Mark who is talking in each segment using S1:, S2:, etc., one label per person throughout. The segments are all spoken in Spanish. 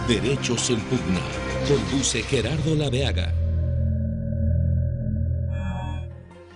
S1: Derechos en Pugna. Conduce Gerardo Laveaga.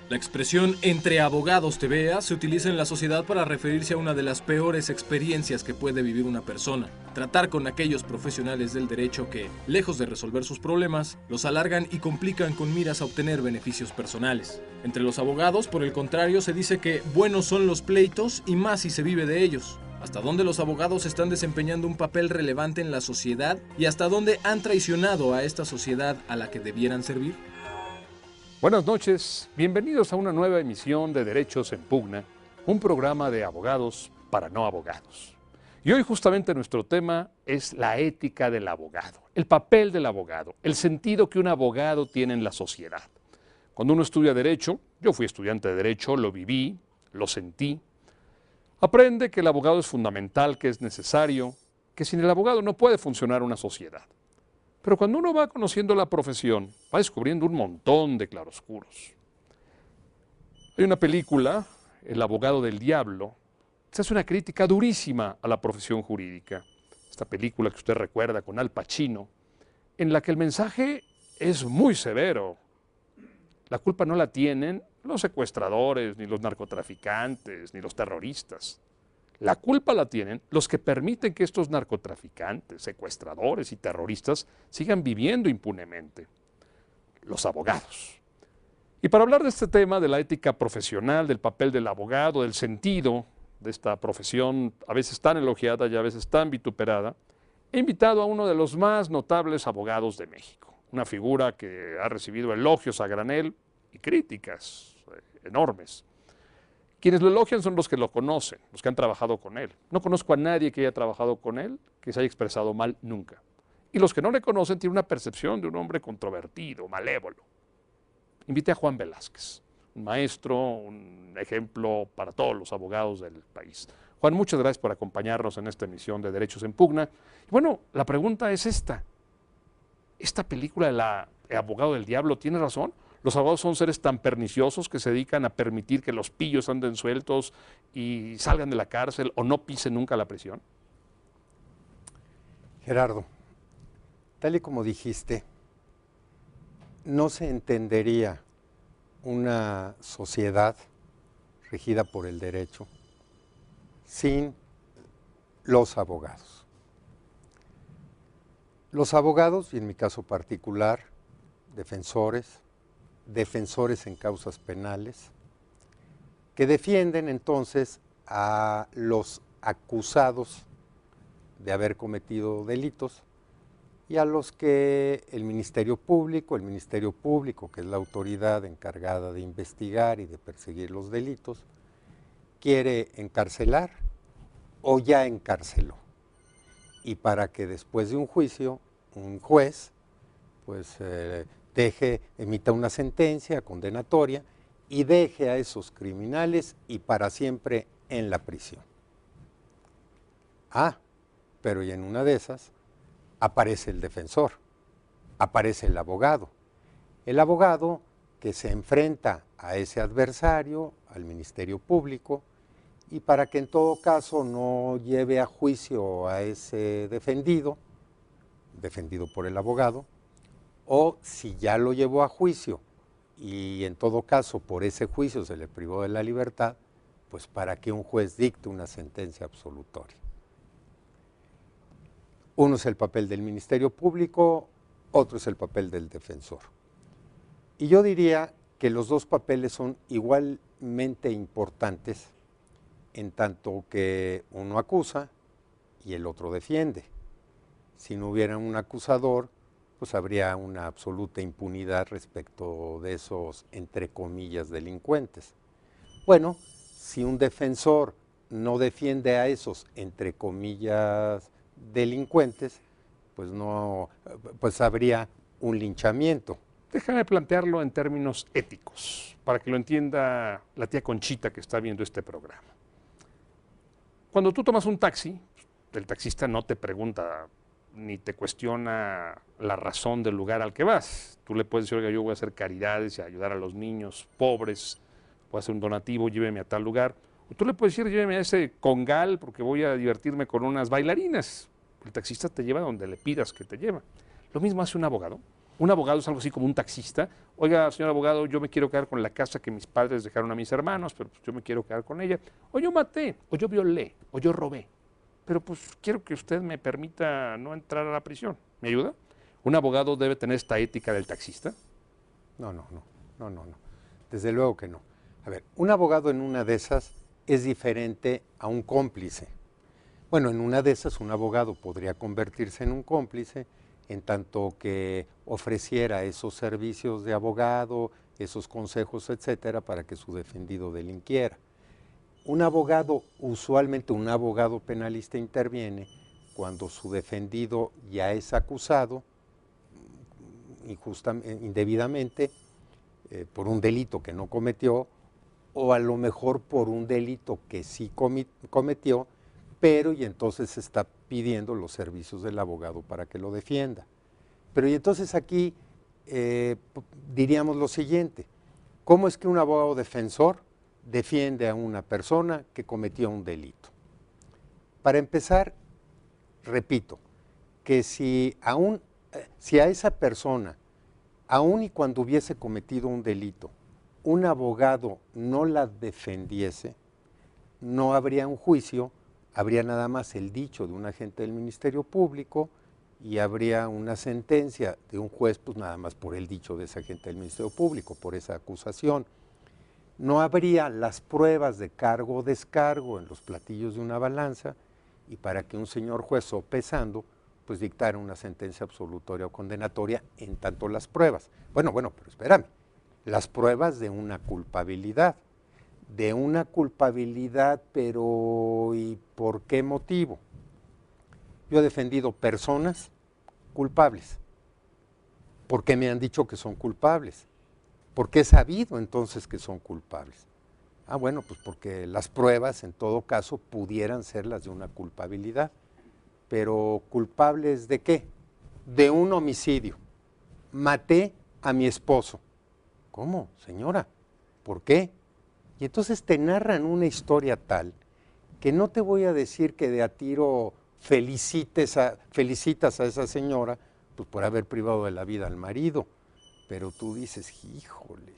S2: La expresión "entre abogados te vea" se utiliza en la sociedad para referirse a una de las peores experiencias que puede vivir una persona. Tratar con aquellos profesionales del derecho que, lejos de resolver sus problemas, los alargan y complican con miras a obtener beneficios personales. Entre los abogados, por el contrario, se dice que buenos son los pleitos y más si se vive de ellos. ¿Hasta dónde los abogados están desempeñando un papel relevante en la sociedad y hasta dónde han traicionado a esta sociedad a la que debieran servir?
S3: Buenas noches, bienvenidos a una nueva emisión de Derechos en Pugna, un programa de abogados para no abogados. Y hoy justamente nuestro tema es la ética del abogado, el papel del abogado, el sentido que un abogado tiene en la sociedad. Cuando uno estudia Derecho, yo fui estudiante de Derecho, lo viví, lo sentí, aprende que el abogado es fundamental, que es necesario, que sin el abogado no puede funcionar una sociedad. Pero cuando uno va conociendo la profesión, va descubriendo un montón de claroscuros. Hay una película, El abogado del diablo, se hace una crítica durísima a la profesión jurídica. Esta película que usted recuerda con Al Pacino, en la que el mensaje es muy severo. La culpa no la tienen los secuestradores, ni los narcotraficantes, ni los terroristas. La culpa la tienen los que permiten que estos narcotraficantes, secuestradores y terroristas sigan viviendo impunemente, los abogados. Y para hablar de este tema, de la ética profesional, del papel del abogado, del sentido de esta profesión, a veces tan elogiada y a veces tan vituperada, he invitado a uno de los más notables abogados de México, una figura que ha recibido elogios a granel y críticas enormes. Quienes lo elogian son los que lo conocen, los que han trabajado con él. No conozco a nadie que haya trabajado con él que se haya expresado mal nunca. Y los que no le conocen tienen una percepción de un hombre controvertido, malévolo. Invité a Juan Velázquez, un maestro, un ejemplo para todos los abogados del país. Juan, muchas gracias por acompañarnos en esta emisión de Derechos en Pugna. Y bueno, la pregunta es esta. ¿Esta película El abogado del diablo tiene razón? ¿Los abogados son seres tan perniciosos que se dedican a permitir que los pillos anden sueltos y salgan de la cárcel o no pisen nunca la prisión?
S4: Gerardo, tal y como dijiste, no se entendería una sociedad regida por el derecho sin los abogados. Los abogados, y en mi caso particular, defensores en causas penales, que defienden entonces a los acusados de haber cometido delitos y a los que el Ministerio Público, que es la autoridad encargada de investigar y de perseguir los delitos, quiere encarcelar o ya encarceló. Y para que después de un juicio, un juez, pues emita una sentencia condenatoria y deje a esos criminales y para siempre en la prisión. Pero y en una de esas aparece el defensor, aparece el abogado que se enfrenta a ese adversario, al Ministerio Público, y para que en todo caso no lleve a juicio a ese defendido por el abogado, o si ya lo llevó a juicio y en todo caso por ese juicio se le privó de la libertad, pues para que un juez dicte una sentencia absolutoria. Uno es el papel del Ministerio Público, otro es el papel del defensor. Y yo diría que los dos papeles son igualmente importantes en tanto que uno acusa y el otro defiende. Si no hubiera un acusador, pues habría una absoluta impunidad respecto de esos, entre comillas, delincuentes. Bueno, si un defensor no defiende a esos, entre comillas, delincuentes, pues habría un linchamiento.
S3: Déjame plantearlo en términos éticos, para que lo entienda la tía Conchita que está viendo este programa. Cuando tú tomas un taxi, el taxista no te pregunta ni te cuestiona la razón del lugar al que vas. Tú le puedes decir, oiga, yo voy a hacer caridades y ayudar a los niños pobres, voy a hacer un donativo, lléveme a tal lugar. O tú le puedes decir, lléveme a ese congal porque voy a divertirme con unas bailarinas. El taxista te lleva donde le pidas que te lleve. Lo mismo hace un abogado. Un abogado es algo así como un taxista. Oiga, señor abogado, yo me quiero quedar con la casa que mis padres dejaron a mis hermanos, pero pues yo me quiero quedar con ella. O yo maté, o yo violé, o yo robé. Pero pues quiero que usted me permita no entrar a la prisión. ¿Me ayuda? ¿Un abogado debe tener esta ética del taxista?
S4: No. Desde luego que no. A ver, un abogado en una de esas es diferente a un cómplice. Bueno, en una de esas un abogado podría convertirse en un cómplice en tanto que ofreciera esos servicios de abogado, esos consejos, etcétera, para que su defendido delinquiera. Un abogado, usualmente un abogado penalista, interviene cuando su defendido ya es acusado indebidamente por un delito que no cometió, o a lo mejor por un delito que sí cometió, pero y entonces está pidiendo los servicios del abogado para que lo defienda. Pero y entonces aquí diríamos lo siguiente: ¿cómo es que un abogado defensor defiende a una persona que cometió un delito? Para empezar, repito, que si a esa persona, aun y cuando hubiese cometido un delito, un abogado no la defendiese, no habría un juicio, habría nada más el dicho de un agente del Ministerio Público y habría una sentencia de un juez, pues nada más por el dicho de ese agente del Ministerio Público, por esa acusación. No habría las pruebas de cargo o descargo en los platillos de una balanza, y para que un señor juez, sopesando, pues dictara una sentencia absolutoria o condenatoria en tanto las pruebas. Bueno, pero espérame, las pruebas de una culpabilidad, pero ¿y por qué motivo? Yo he defendido personas culpables. ¿Por qué me han dicho que son culpables? ¿Por qué he sabido entonces que son culpables? Ah, bueno, pues porque las pruebas en todo caso pudieran ser las de una culpabilidad. Pero ¿culpables de qué? De un homicidio. Maté a mi esposo. ¿Cómo, señora? ¿Por qué? Y entonces te narran una historia tal que no te voy a decir que de a tiro felicitas a esa señora pues por haber privado de la vida al marido, pero tú dices, híjole,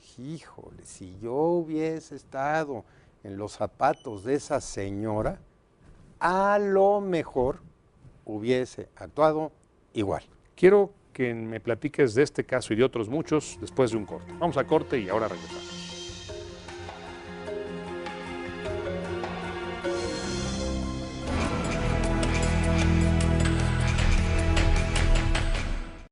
S4: si yo hubiese estado en los zapatos de esa señora, a lo mejor hubiese actuado igual.
S3: Quiero que me platiques de este caso y de otros muchos después de un corte. Vamos a corte y ahora regresamos.